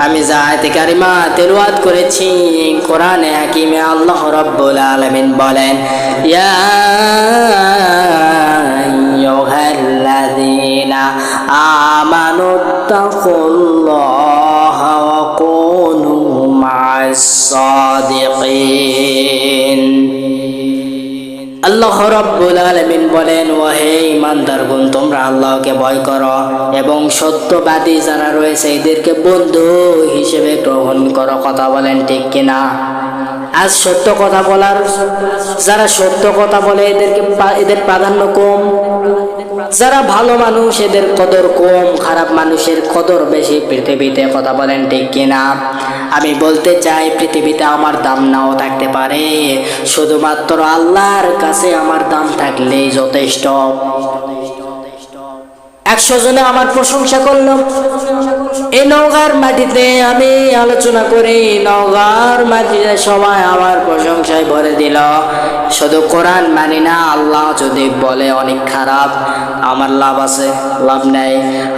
আমি যে আয়াতে কারিমা তেলাওয়াত করেছি কোরআনে হাকিমে আল্লাহ রাব্বুল আলামিন বলেন, ইয়া আইয়ুহাল্লাযীনা আমানুত্তাকুল্লাহা ওয়া কুনু মা'আস সাদিকিন। আল্লাহ রাব্বুল আলামিন বলেন, ও হে ঈমানদারগণ, তোমরা আল্লাহকে ভয় করো এবং সত্যবাদী যারা রয়েছে এদেরকে বন্ধু হিসেবে গ্রহণ করো। কথা বলেন ঠিক কিনা? আজ সত্য কথা বলার যারা সত্য কথা বলে এদের প্রাধান্য কম, যারা ভালো মানুষ এদের কদর কম, খারাপ মানুষের কদর বেশি পৃথিবীতে। কথা বলেন ঠিক কিনা? আমি বলতে চাই পৃথিবীতে আমার দাম নাও থাকতে পারে, শুধুমাত্র আল্লাহর কাছে আমার দাম থাকলেই যথেষ্ট। 100 জনে আমার প্রশংসা করলো, এই নওগাঁর মাটিতে আমি আলোচনা করি, নওগাঁর মাটিতে সবাই আমার প্রশংসায় ভরে দিল। শুধু কোরআন মানি না, আল্লাহ যদি বলে অনেক খারাপ, আমার লাভ আছে? লাভ নাই।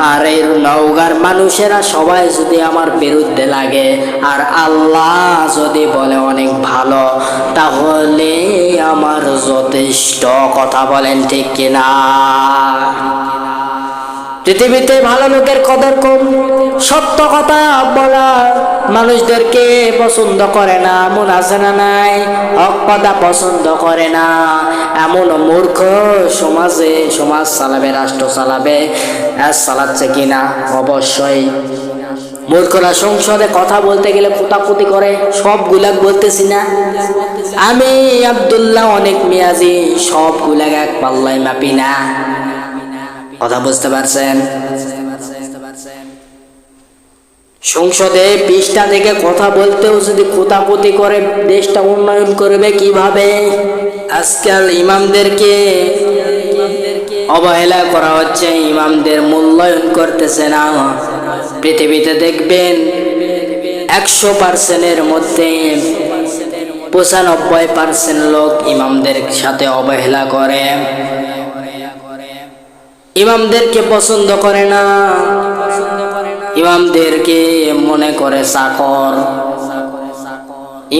আর এই নওগাঁর মানুষেরা সবাই যদি আমার বিরুদ্ধে লাগে আর আল্লাহ যদি বলে অনেক ভালো, তাহলে আমার যথেষ্ট। কথা বলেন ঠিক কিনা? পৃথিবীতে ভালো লোকের কদর কম, সত্য কথা বলা মানুষদেরকে পছন্দ করে না, এমন আছে না নাই? হক কথা পছন্দ করে না, এমন মূর্খ সমাজ চালাবে, রাষ্ট্র চালাবে। চালাচ্ছে কিনা? অবশ্যই। মূর্খরা সংসদে কথা বলতে গেলে কুতাকুতি করে, সবগুলা বলতেছি না আমি, আব্দুল্লাহ অনেক মিয়াজি, সবগুলা এক পাল্লায় মাপি না। কথা বুঝতে পারছেন? সংসদে 20টা থেকে কথা বলতেও যদি কোতাকুতি করে, দেশটা উন্নয়ন করবে কিভাবে? আজকাল ইমামদেরকে অবহেলা করা হচ্ছে, ইমামদের মূল্যায়ন করতেছে না। পৃথিবীতে দেখবেন 100%-এর মধ্যে 95% লোক ইমামদের সাথে অবহেলা করে, ইমামদেরকে পছন্দ করে না, ইমামদেরকে মনে করে চাকর।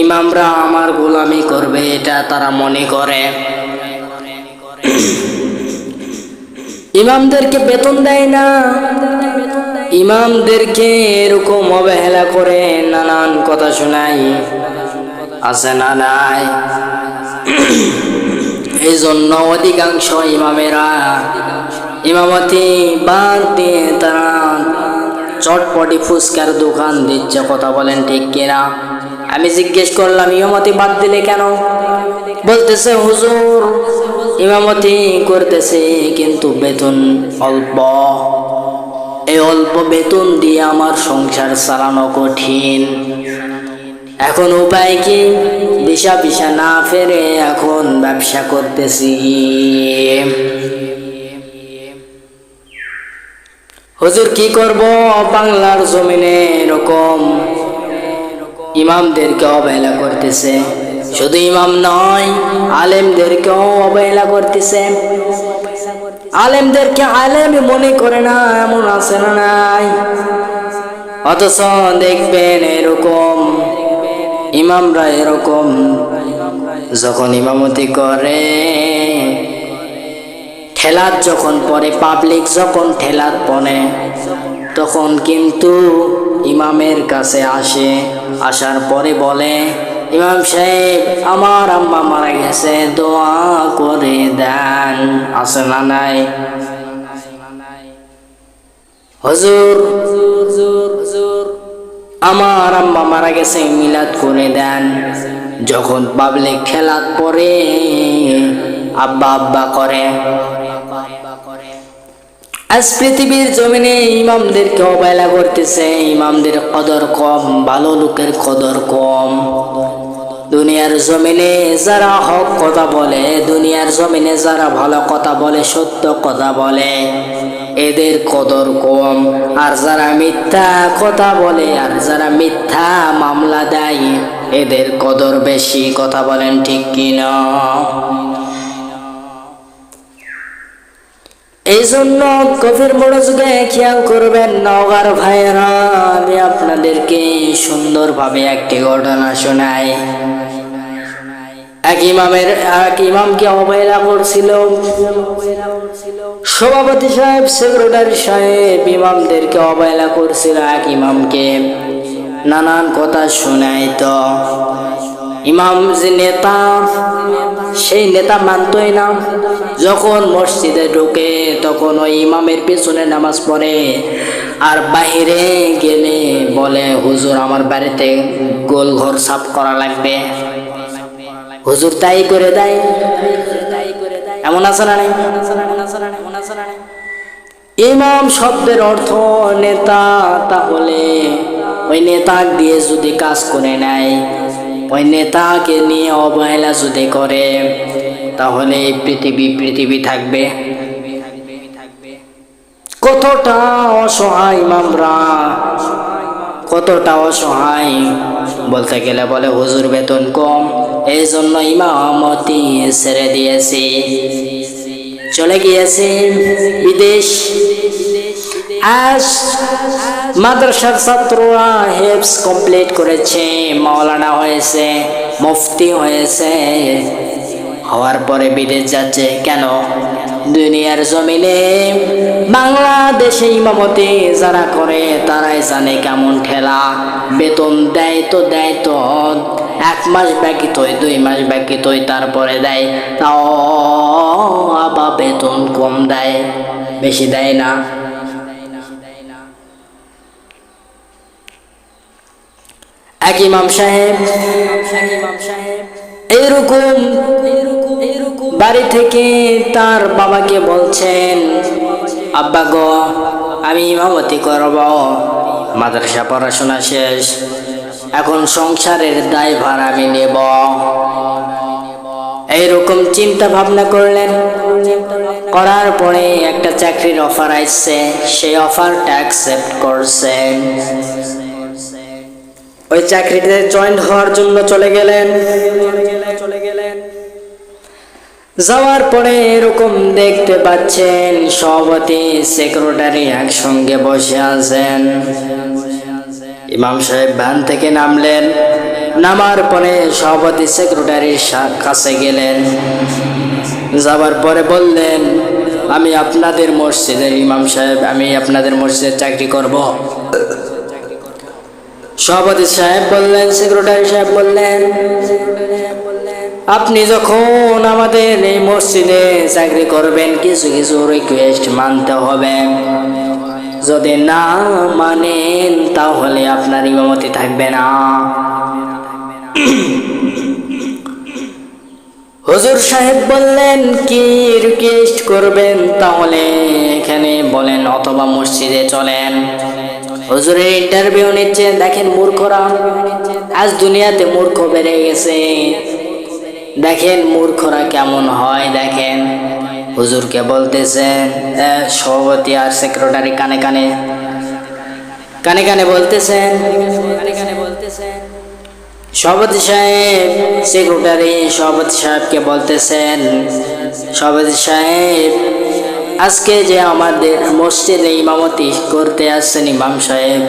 ইমামরা আমার গোলামি করবে, এটা তারা মনে করে। ইমামদেরকে বেতন দেয় না, ইমামদেরকে এরকম অবহেলা করে, নানান কথা শোনায়, আছে না নাই? এই জন্য অধিকাংশ ইমামেরা ইমামতি বাদ দিয়ে তারা চটপটি ফুচকার দোকান দিচ্ছে। কথা বলেন ঠিক কিনা? আমি জিজ্ঞেস করলাম, ইমামতি বাদ দিলে কেন? বলতেছে, হুজুর ইমামতি করতেছে কিন্তু বেতন অল্প, এই অল্প বেতন দিয়ে আমার সংসার চালানো কঠিন, এখন উপায় কি? দিশা না ফেরে এখন ব্যবসা করতেছি। হুজুর কি করব? বাংলার জমিনে এরকম ইমামদেরকে অবহেলা করতেছে, শুধু ইমাম নয় আলেমদেরকেও অবহেলা করতেছে। আলেমদেরকে আলেম মনে করে না, এমন আছে না নাই? অথচ দেখবেন এরকম ইমামরা এরকম যখন ইমামতি করে, ঠেলাত যখন পড়ে, পাবলিক যখন ঠেলাত পড়ে, তখন কিন্তু ইমামের কাছে আসে, আসার পরে বলে, ইমাম সাহেব আমার আম্মা মারা গেছে, দোয়া করে দেন। আছে না নাই? হুজুর আমার আম্মা মারা গেছে, মিলাদ করে দেন। যখন পাবলিক খেলাত পড়ে আব্বা আব্বা করে। আজ পৃথিবীর জমিনে ইমামদেরকে অবহেলা করতেছে, ইমামদের কদর কম, ভালো লোকের কদর কম। দুনিয়ার জমিনে যারা হক কথা বলে, দুনিয়ার জমিনে যারা ভালো কথা বলে, সত্য কথা বলে, এদের কদর কম। আর যারা মিথ্যা কথা বলে আর যারা মিথ্যা মামলা দেয়, এদের কদর বেশি। কথা বলেন ঠিক কিনা? এই জন্য গভীর মনোযোগে খেয়াল করবেন নওগাঁর ভাইয়েরা, আমি আপনাদেরকে সুন্দরভাবে একটি ঘটনা শোনাই। এক ইমামকে অবহেলা করছিল সভাপতি সাহেব, সেক্রেটারি সাহেব ইমামদেরকে অবহেলা করছিল। এক ইমামকে নানান কথা শোনাইতো। ইমাম যে নেতা, সেই নেতা মানতই না। যখন মসজিদে ঢুকে তখন ওই ইমামের পিছনে নামাজ পড়ে, আর বাহিরে গেলে বলে, হুজুর আমার বাড়িতে গোল ঘর সাফ করা লাগবে। হুজুর তাই করে দেয়। এমন আছে না নাই? ইমাম শব্দের অর্থ নেতা। তাহলে ওই নেতা দিয়ে যদি কাজ করে নেয়, ওই নেতাকে নিয়ে অবহেলা যদি করে, তাহলে এই পৃথিবী থাকবে। কতটা অসহায় ইমামরা, কতটা অসহায়। বলতে গেলে বলে, হুজুর বেতন কম, এই জন্য ইমামতি ছেড়ে দিয়েছি, চলে গিয়েছে বিদেশ। আজ মাদ্রাসার ছাত্ররা হেফজ কমপ্লিট করেছে, মাওলানা হয়েছে, মুফতি হয়েছে, হওয়ার পরে বিদেশ যাচ্ছে। কেন? দুনিয়ার জমিনে বাংলাদেশে ইমামতি যারা করে তারাই জানে কেমন ঠেলা। বেতন দেয় তো 1 মাস বাকি তৈ, 2 মাস বাকি তৈ, তারপরে দেয়, তাও আবার বেতন কম দেয়, বেশি দেয় না। এক ইমাম সাহেব এইরকম বাড়ি থেকে তার বাবাকে বলছেন, আব্বা গো, আমি ইমামতি করব, মাদ্রাসা পড়াশোনা শেষ, এখন সংসারের দায়ভার আমি নেব। এইরকম চিন্তা ভাবনা করলেন। করার পরে একটা চাকরির অফার আসছে, সেই অফারটা অ্যাকসেপ্ট করছেন। ওই চাকরিতে জয়েন হওয়ার জন্য চলে গেলেন। যাওয়ার পরে এরকম দেখতে পাচ্ছেন সভাপতি সেক্রেটারি একসঙ্গে বসে আছেন। ইমাম সাহেব ভ্যান থেকে নামলেন। নামার পরে সভাপতি সেক্রেটারির কাছে গেলেন। যাবার পরে বললেন, আমি আপনাদের মসজিদের ইমাম সাহেব, আমি আপনাদের মসজিদে চাকরি করব। সভাপতি সাহেব বললেন, সেক্রেটারি সাহেব বললেন, আপনি যখন আমাদের এই মসজিদে চাকরি করবেন, কিছু কিছু রিকোয়েস্ট মানতে হবে। যদি না মানেন তাহলে আপনার ইমামতি থাকবে না। হুজুর সাহেব বললেন, কি রিকোয়েস্ট করবেন? তাহলে এখানে বলেন অথবা মসজিদে চলেন। হুজুরের ইন্টারভিউ নিচ্ছে। দেখেন মূর্খরা, আজ দুনিয়াতে মূর্খ বেড়ে গেছে। দেখেন মূর্খরা কেমন হয়। দেখেন হুজুরকে বলতেছেন, সভাপতি আর সেক্রেটারি কানে কানে বলতেছেন। সভাপতি সাহেব সেক্রেটারি সভাপতি সাহেবকে বলতেছেন, সভাপতি সাহেব, আজকে যে আমাদের মসজিদে ইমামতি করতে আসছেন ইমাম সাহেব,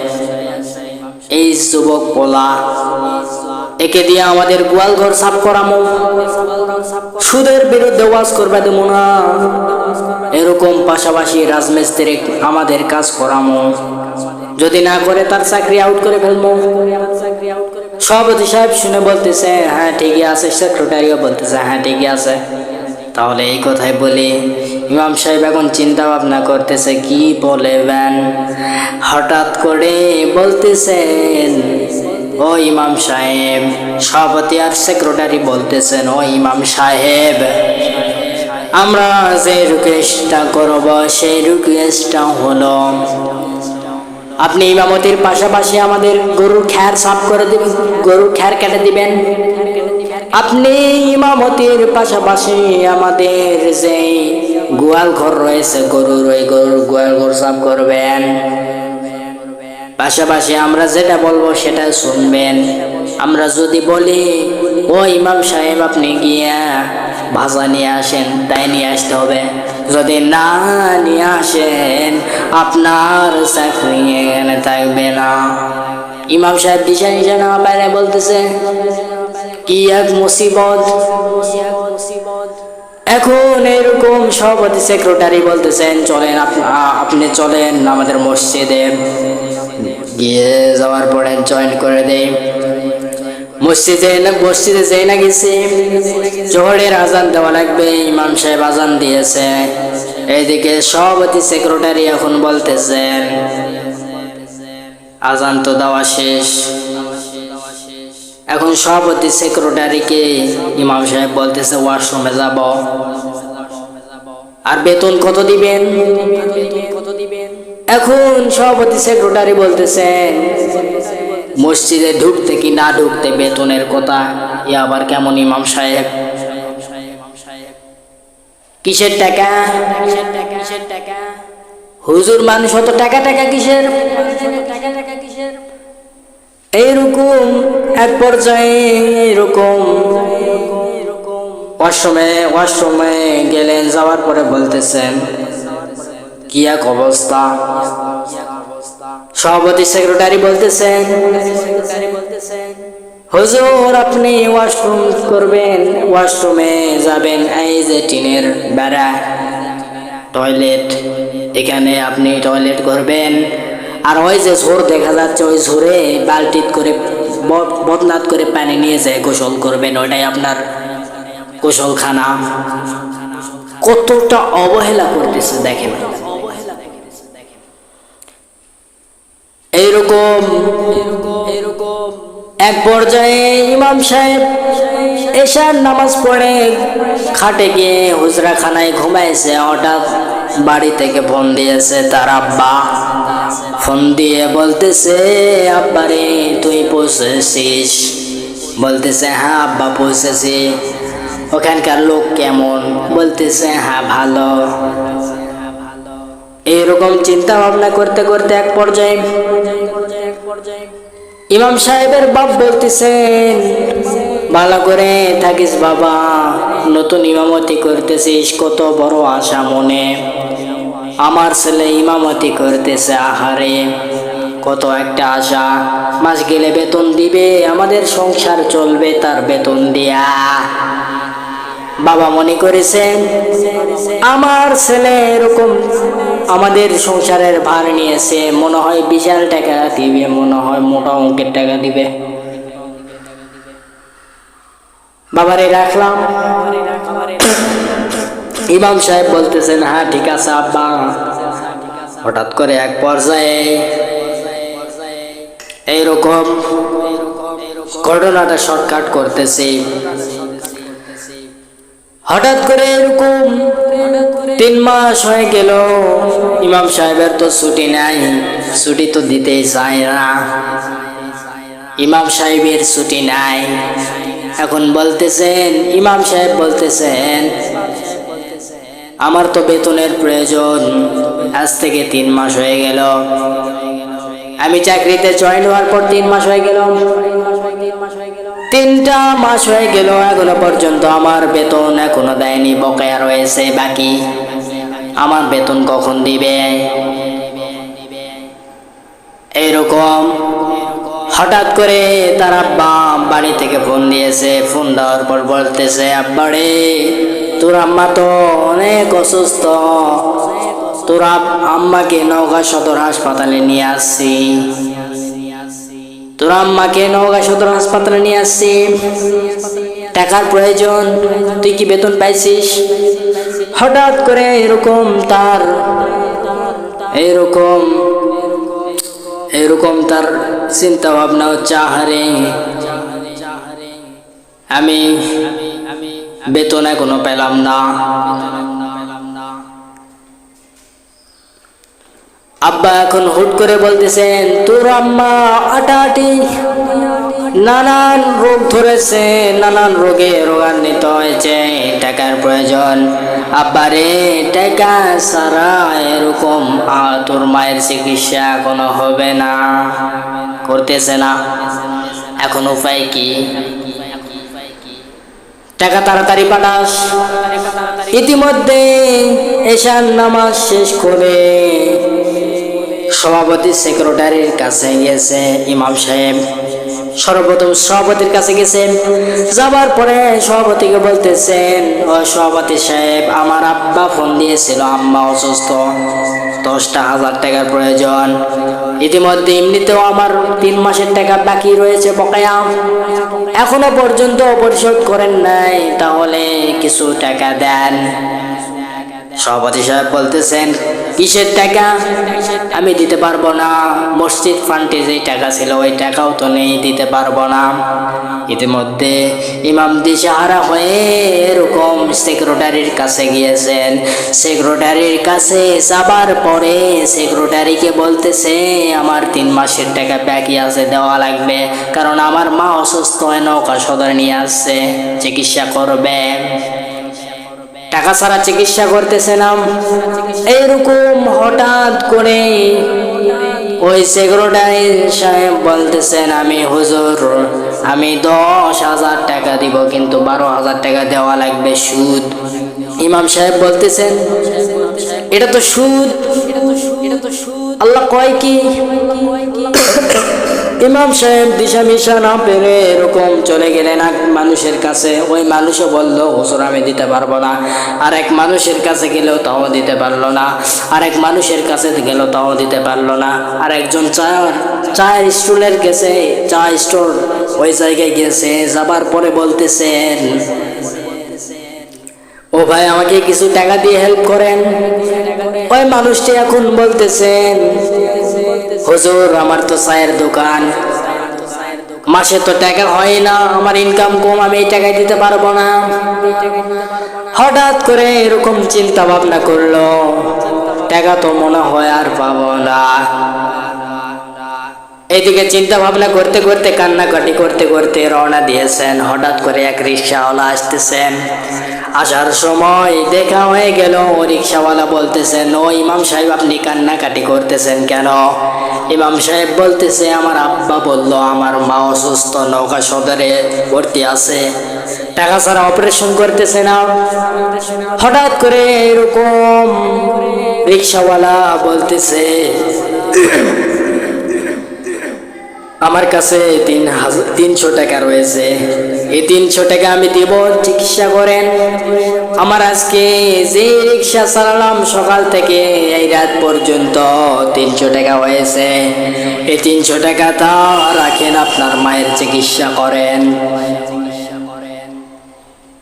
এই যুবক পোলা, একে দিয়ে আমাদের গোয়াল ঘর সাফ করামো, সুদের বিরুদ্ধে ওয়াজ করবে দেবো না, এরকম পাশাপাশি রাজমিস্ত্রি আমাদের কাজ করামো, যদি না করে তার চাকরি আউট করে ফেলবো। সভাপতি সাহেব শুনে বলতেছে, হ্যাঁ ঠিকই আছে। সেক্রেটারিও বলতেছে, হ্যাঁ ঠিকই আছে। তাহলে এই কথাই বলি। ইমাম সাহেব এখন চিন্তা ভাবনা করতেছে কি বলবেন। হঠাৎ করে বলতেছেন, ও ইমাম সাহেব। সভাপতি আর সেক্রেটারি বলতেছেন, ও ইমাম সাহেব, আমরা যে রিকোয়েস্টটা করব সেই রিকোয়েস্টটা হলো, আপনি ইমামতির পাশাপাশি আমাদের গরুর খ্যার সাফ করে দিবেন, গরুর খ্যার কেটে দিবেন। আপনি ইমামতির পাশাপাশি আমাদের যে গোয়াল ঘর রয়েছে গরুর, ওই গরুর গোয়াল ঘর সাফ করবেন। পাশাপাশি আমরা যেটা বলবো সেটা শুনবেন। আমরা যদি বলি, ও ইমাম সাহেব আপনি গিয়া ভাজা নিয়ে আসেন, তাই নিয়ে আসতে হবে। যদি না নিয়ে আসেন আপনার চাকরি এখানে থাকবে না। ইমাম সাহেব দিশা নিশানা বাইরে বলতেছে, কি এক মুসিবত। এখন এরকম সভাপতি সেক্রেটারি বলতেছেন, চলেন আপনি চলেন আমাদের মসজিদে। গিয়ে যাওয়ার পরে জয়েন করে দেই। মসজিদে যেই না গেছি, জোহরের আজান দেওয়া লাগবে। ইমাম সাহেব আজান দিয়েছে। এইদিকে সভাপতি সেক্রেটারি এখন বলতেছেন, আজান তো দেওয়া শেষ। এখন সভাপতি সেক্রেটারিকে ইমাম সাহেব বলতেছে ওয়াশরুমে যাব। আর বেতন কত দিবেন? এখন সভাপতি সেক্রেটারি বলতেছেন, মসজিদে ঢুকতে কি না ঢুকতে বেতনের কথা। এ আবার কেমন ইমাম সাহেব? কিসের টাকা? হুজুর মানুষ অত টাকা টাকা কিসের? এইরকম এক পর্যায়ে এইরকম ওয়াশরুমে গেলেন। যাওয়ার পরে বলতেছেন, কি এক অবস্থা। সভাপতি সেক্রেটারি বলতেছেন, হুজুর আপনি ওয়াশরুম করবেন, ওয়াশরুমে যাবেন, এই যে টিনের বেড়া টয়লেট, এখানে আপনি টয়লেট করবেন। আর ওই যে ঝোর দেখা যাচ্ছে, ওই ঝোরে বালতি করে বদনাত করে পানি নিয়ে যায় গোসল করবেন, ওইটাই আপনার গোসলখানা। কতটা অবহেলা করতেছে দেখেন। এইরকম এক পর্যায়ে ইমাম সাহেব এশার নামাজ পড়ে খাটে গিয়ে হুজরাখানায় ঘুমাইছে। হঠাৎ বাড়ি থেকে ফোন দিয়েছে তার আব্বা। ফোন দিয়ে বলতেছে, আব্বারে তুই পৌঁছেছিস? বলতেছে, হ্যাঁ আব্বা পৌঁছেছি। ওখানকার লোক কেমন? বলতেছে, হ্যাঁ ভালো। এইরকম চিন্তা ভাবনা করতে করতে এক পর্যায়ে ইমাম সাহেবের বাপ বলতেছেন, ভালো করে থাকিস বাবা, নতুন ইমামতি করতেছিস, কত বড় আশা মনে। আমার ছেলে ইমামতি করতেছে, আহারে কত একটা আশা। মাস গেলে বেতন দিবে, আমাদের সংসার চলবে তার বেতন দিয়া। বাবা মনে করেছেন আমার ছেলে এরকম আমাদের সংসারের ভার নিয়েছে, মনে হয় বিশাল টাকা দিবে, মনে হয় মোটা অঙ্কের টাকা দিবে। বাবারে রাখলাম। ইমাম সাহেব বলতেছেন, হ্যাঁ ঠিক আছে আব্বা। হঠাৎ করে এক পর্যায়ে এইরকম ঘটনাটা শর্টকাট করতেছি। হঠাৎ করে এরকম 3 মাস হয়ে গেল, ইমাম সাহেবের তো ছুটি নাই, ছুটি তো দিতেই চায় না। ইমাম সাহেবের ছুটি নাই। এখন বলতেছেন, ইমাম সাহেব বলতেছেন, আমার তো বেতনের প্রয়োজন। আজ থেকে 3 মাস হয়ে গেল, আমি চাকরিতে জয়েন হওয়ার পর 3 মাস হয়ে গেল, 3টা মাস হয়ে গেল, এখনো পর্যন্ত আমার বেতন এখনো দেয়নি, বকেয়া রয়েছে বাকি। আমার বেতন কখন দিবে? এইরকম হঠাৎ করে তার আব্বা বাড়ি থেকে ফোন দিয়েছে। ফোন দেওয়ার পর বলতেছে, আব্বারে তোর আম্মা তো অনেক অসুস্থ, তোর আম্মাকে নওগাঁ সদর হাসপাতালে নিয়ে আসছি, তোর আম্মাকে নওগাঁ সদর হাসপাতালে নিয়ে আসছি, টাকার প্রয়োজন, তুই কি বেতন পাইছিস? হঠাৎ করে এরকম তার চিন্তা ভাবনা হচ্ছে, আহারে আমি বেতন এখনো পেলাম না। আব্বা এখন হুট করে বলতেছেন, তোর আম্মা আটাআটি নানান রোগ ধরেছে, নানান রোগে রোগান্বিত হয়েছে, টাকার প্রয়োজন। আব্বারে টাকা ছাড়া এরকম তোর মায়ের চিকিৎসা কোনো হবে না, করতেছে না। এখন উপায় কি? টাকা তাড়াতাড়ি পাঠাস। ইতিমধ্যে এশার নামাজ শেষ করে সভাপতি সেক্রেটারির কাছে গেছে ইমাম সাহেব। সর্বপ্রথম সভাপতির কাছে গেছেন। যাবার পরে সভাপতিকে বলতেছেন, ও সভাপতি সাহেব, আমার আব্বা ফোন দিয়েছিল, আম্মা অসুস্থ, 10,000 টাকার প্রয়োজন। ইতিমধ্যে এমনিতেও আমার 3 মাসের টাকা বাকি রয়েছে বকেয়া, এখনো পর্যন্ত পরিশোধ করেন নাই, তাহলে কিছু টাকা দেন। সভাপতি সাহেব বলতেছেন, কিসের টাকা? আমি দিতে পারবো না, মসজিদ ফান্ডে যে টাকা ছিল ওই টাকাও তো নেই, দিতে পারবো না। ইতিমধ্যে ইমাম দিশাহারা হয়ে এরকম সেক্রেটারির কাছে গিয়েছেন। সেক্রেটারির কাছে যাবার পরে সেক্রেটারিকে বলতেছে, আমার 3 মাসের টাকা বাকি আছে, দেওয়া লাগবে, কারণ আমার মা অসুস্থ হয়ে নৌকা সদরে নিয়ে আসছে, চিকিৎসা করবে, টাকা ছাড়া চিকিৎসা করতেছে না। এইরকম হঠাৎ করে ওই সেক্রেটারি সাহেব বলতেছেন, আমি হুজুর, আমি 10,000 টাকা দিব, কিন্তু 12,000 টাকা দেওয়া লাগবে, সুদ। ইমাম সাহেব বলতেছেন, এটা তো সুদ, আল্লাহ কয় কি? ইমাম সাহেব দিশা মিশা না পেরে এরকম চলে গেলেন এক মানুষের কাছে। ওই মানুষও বলল, হুজুর আমি দিতে পারবো না। আরেক মানুষের কাছে গেলেও তাও দিতে পারলো না, আরেক মানুষের কাছে গেলেও তাও দিতে পারলো না। আর একজন চায়ের স্টলের গেছে, চা স্টোর, ওই জায়গায় গেছে। যাবার পরে বলতেছেন, ও ভাই, আমাকে কিছু টাকা দিয়ে হেল্প করেন। ওই মানুষটি এখন বলতেছেন, হুজুর আমার তো চায়ের দোকান, মাসে তো টাকা হয় না, আমার ইনকাম কম, আমি এই টাকায় দিতে পারবো না। হঠাৎ করে এরকম চিন্তা ভাবনা করলো, টাকা তো মনে হয় আর পাবো না। এইদিকে চিন্তা ভাবনা করতে করতে, কান্নাকাটি করতে করতে রওনা দিয়েছেন। হঠাৎ করে এক রিক্সাওয়ালা আসতেছেন। আসার সময় দেখা হয়ে গেল। ও রিক্সাওয়ালা বলতেছেন, ও ইমাম সাহেব, আপনি কান্নাকাটি করতেছেন কেন? ইমাম সাহেব বলতেছে, আমার আব্বা বলল আমার মা অসুস্থ, নৌকা সদরে ভর্তি আছে, টাকা ছাড়া অপারেশন করতেছে না। হঠাৎ করে এরকম রিক্সাওয়ালা বলতেছে, আমার কাছে 300 টাকা রয়েছে, এই 300 টাকা আমি দিব, চিকিৎসা করেন। আমার আজকে যে রিক্সা চালালাম সকাল থেকে এই রাত পর্যন্ত 300 টাকা হয়েছে, এই 300 টাকা তা রাখেন, আপনার মায়ের চিকিৎসা করেন।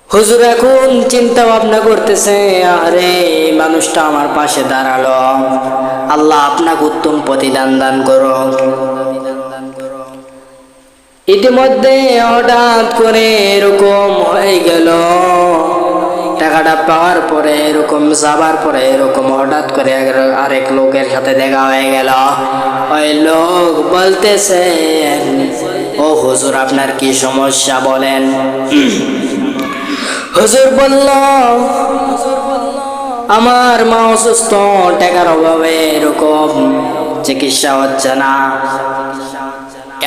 হুজুর এখন চিন্তা ভাবনা করতেছে, আরে এই মানুষটা আমার পাশে দাঁড়ালো, আল্লাহ আপনাকে উত্তম প্রতিদান দান করো। ইতিমধ্যে হঠাৎ করে এরকম হয়ে গেল, টাকাটা পাওয়ার পরে এরকম যাবার পরে এরকম হঠাৎ করে আরেক লোকের সাথে দেখা হয়ে গেল। ওই লোক বলতেছে, ও হুজুর আপনার কি সমস্যা বলেন। হুজুর বলল, আমার মা অসুস্থ, টাকার অভাবে এরকম চিকিৎসা হচ্ছে না।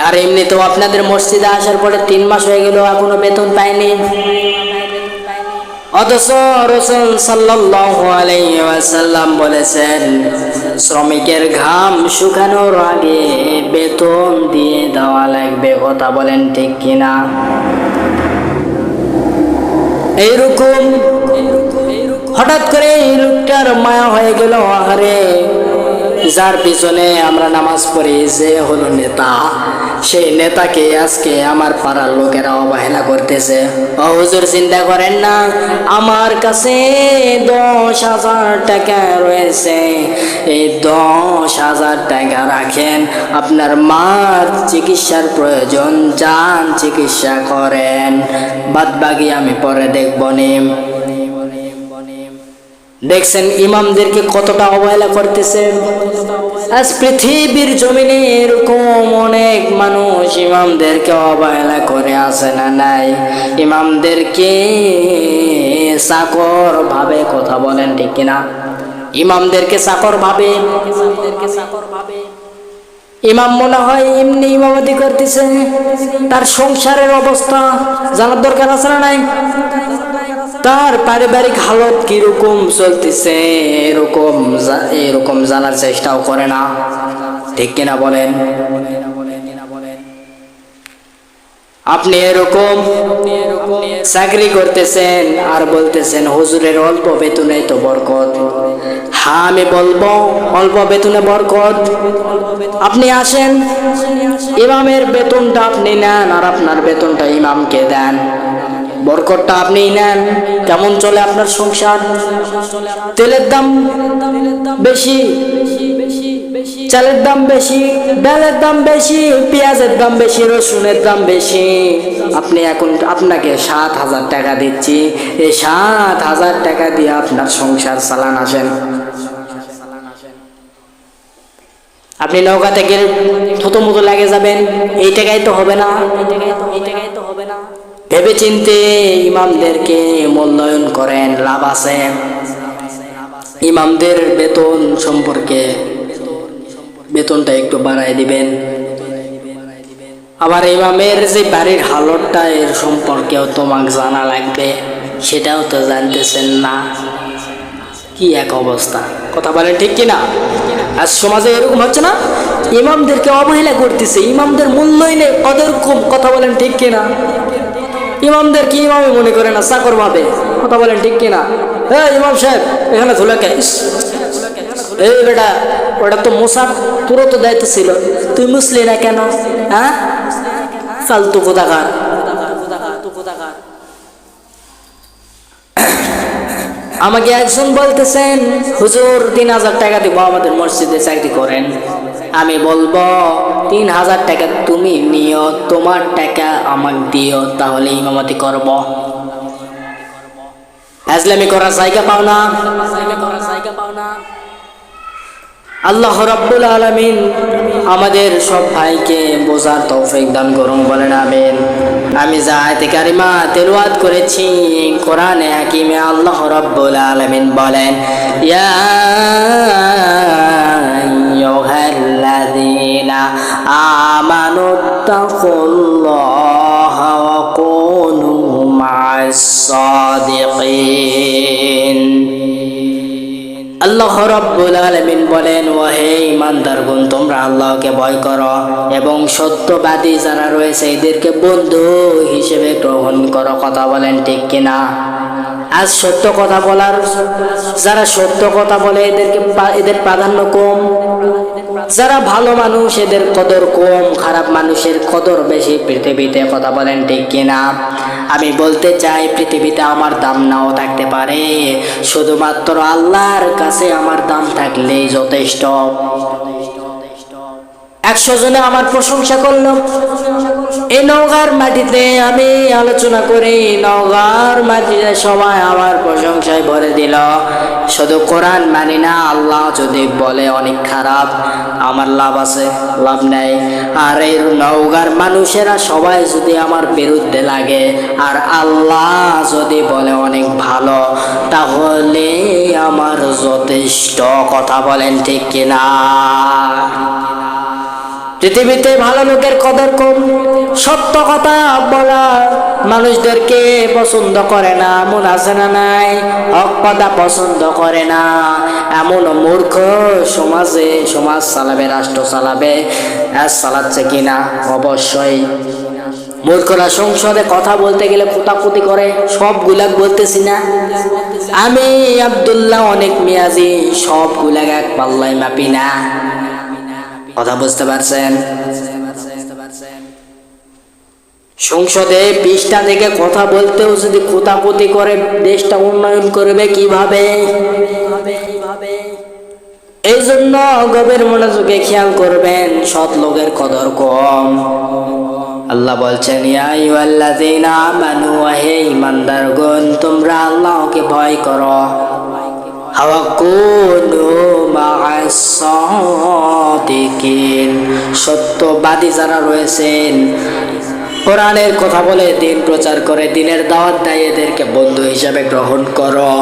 আর এমনি তো আপনাদের মসজিদে আসার পরে 3 মাস হয়ে গেল, এখনো বেতন পাইনি। অথচ রাসূল সাল্লাল্লাহু আলাইহি ওয়াসাল্লাম বলেছেন, শ্রমিকের ঘাম শুকানোর আগে বেতন দিয়ে দেওয়া লাগবে। কথা বলেন ঠিক কিনা? এইরকম হঠাৎ করে এই লোকটার মায়া হয়ে গেল, আরে যার পিছনে আমরা নামাজ পড়ি, যে হলো নেতা, সেই নেতাকে আজকে আমার পাড়ার লোকেরা অবহেলা করতেছে। ও হুজুর চিন্তা করেন না, আমার কাছে 10,000 টাকা রয়েছে, এই 10,000 টাকা রাখেন, আপনার মার চিকিৎসার প্রয়োজন, যান চিকিৎসা করেন, বাদ বাকি আমি পরে দেখব নি। দেখছেন ইমামদেরকে কতটা অবহেলা করতেছে। আজ পৃথিবীর জমিনে এরকম অনেক মানুষ ইমামদেরকে অবহেলা করে আছে না নাই? ইমামদেরকে চাকর ভাবে। কথা বলেন ঠিক কিনা? ইমামদেরকে চাকর ভাবে। ইমাম মনে হয় এমনি ইমামতি করতেছে, তার সংসারের অবস্থা জানার দরকার আছে না নাই? তার পারিবারিক হালত কিরকম চলতেছে এরকম জানার চেষ্টাও করে না, ঠিক কিনা বলেন? আপনি এরকম চাকরি করতেছেন আর বলতেছেন হুজুরের অল্প বেতনে তো বরকত। হ্যাঁ, আমি বলবো অল্প বেতনে বরকত। আপনি আসেন, ইমামের বেতনটা আপনি নেন আর আপনার বেতনটা ইমামকে দেন, বরকতটা আপনি নেন। কেমন চলে আপনার সংসার? তেলের দাম বেশি, চালের দাম বেশি, ডালের দাম বেশি, পেঁয়াজের দাম বেশি, রসুনের দাম বেশি। আপনাকে 7,000 টাকা দিচ্ছি, এই 7,000 টাকা দিয়ে আপনার সংসার চালান। আসেন, আপনি নৌকাতে গেলে থতমতো লাগে যাবেন, এই টাকায় তো হবে না। ভেবে চিনতে ইমামদেরকে মূল্যায়ন করেন, লাভ আছে। ইমামদের বেতন সম্পর্কে বেতনটা একটু বাড়ায় দিবেন। আবার ইমামের যে বাড়ির হালতটা এর সম্পর্কেও তোমাকে জানা লাগবে, সেটাও তো জানতেছেন না। কি এক অবস্থা, কথা বলেন ঠিক কিনা? আজ সমাজে এরকম হচ্ছে না, ইমামদেরকে অবহেলা করতেছে, ইমামদের মূল্যায়নে কদর কম, কথা বলেন ঠিক কিনা? ইমামদের কি ইমামই মনে করে না, চাকর ভাবে, কথা বলেন ঠিক কিনা? হ্যাঁ ইমাম সাহেব এখানে ধুলাকে, এই বেটা ওটা তো মোসার তোরও তো দায়িত্ব ছিল, তুই মুসলি না কেন? হ্যাঁ ফালতু কোথাকার। আমাকে একজন বলতেছেন হুজুর 3,000 টাকা দিব আমাদের মসজিদে চাকরি করেন। আমি বলবো 3,000 টাকা তুমি নিও, তোমার টাকা আমাকে দিও, তাহলে ইমামতি করব। ইসলামি করার জায়গা পাও না। আল্লাহ রাব্বুল আলামিন আমাদের সব ভাইকে বোঝার তৌফিক দান করুন, বলেন আমিন। আমি যা আয়াতে কারিমা তেলাওয়াত করেছি, কোরআনে হাকিমে আল্লাহ রাব্বুল আলামিন বলেন, ইয়া আইয়ুহাল্লাযীনা আমানুত্তাকুল্লাহা ওয়া কুনু মা'আস সাদিকিন। আল্লাহ রাব্বুল আলামিন বলেন, ওহে ঈমানদারগণ, তোমরা আল্লাহকে ভয় করো এবং সত্যবাদী যারা রয়েছে এদেরকে বন্ধু হিসেবে গ্রহণ করো, কথা বলেন ঠিক কিনা? আজ সত্য কথা বলার, যারা সত্য কথা বলে এদের প্রাধান্য কম, যারা ভালো মানুষ এদের কদর কম, খারাপ মানুষের কদর বেশি পৃথিবীতে, কথা বলেন ঠিক কিনা? আমি বলতে চাই পৃথিবীতে আমার দাম নাও থাকতে পারে, শুধুমাত্র আল্লাহর কাছে আমার দাম থাকলেই যথেষ্ট। 100 জনে আমার প্রশংসা করলো, এই নওগাঁর মাটিতে আমি আলোচনা করি, নওগাঁর মাটিতে সবাই আমার প্রশংসায় ভরে দিল, শুধু কোরআন মানি না, আল্লাহ যদি বলে অনেক খারাপ, আমার লাভ আছে? লাভ নাই। আর এই নওগাঁর মানুষেরা সবাই যদি আমার বিরুদ্ধে লাগে আর আল্লাহ যদি বলে অনেক ভালো, তাহলে আমার যথেষ্ট, কথা বলেন ঠিক কিনা? পৃথিবীতে ভালো লোকের কদর কম, সত্য কথা বলা মানুষদেরকে পছন্দ করে না, এমন আছে না নাই? হক কথা পছন্দ করে না, এমন মূর্খ সমাজ চালাবে, রাষ্ট্র চালাবে, চালাচ্ছে কিনা? অবশ্যই। মূর্খরা সংসদে কথা বলতে গেলে কুতাকুতি করে, সবগুলাক বলতেছি না আমি, আব্দুল্লাহ অনেক মিয়াজি, সবগুলাক এক পাল্লায় মাপি না, কথা বুঝতে পারছেন? সংসদে 20টা থেকে কথা বলতেও যদি কোতাকুতি করে, দেশটা উন্নয়ন করবে কিভাবে? এই জন্য গভীর মনোযোগে খেয়াল করবেন, সৎ লোকের কদর কম। আল্লাহ বলছেন, ইয়া আইয়ুহাল্লাযীনা আমানু, হে ঈমানদারগণ, তোমরা আল্লাহকে ভয় করো, ওয়া কুনু মা'আস সাদিকিন, সত্যবাদী যারা রয়েছেন, কোরআনের কথা বলে, দিন প্রচার করে, দিনের দাওয়াত দেয়, এদেরকে বন্ধু হিসাবে গ্রহণ করো।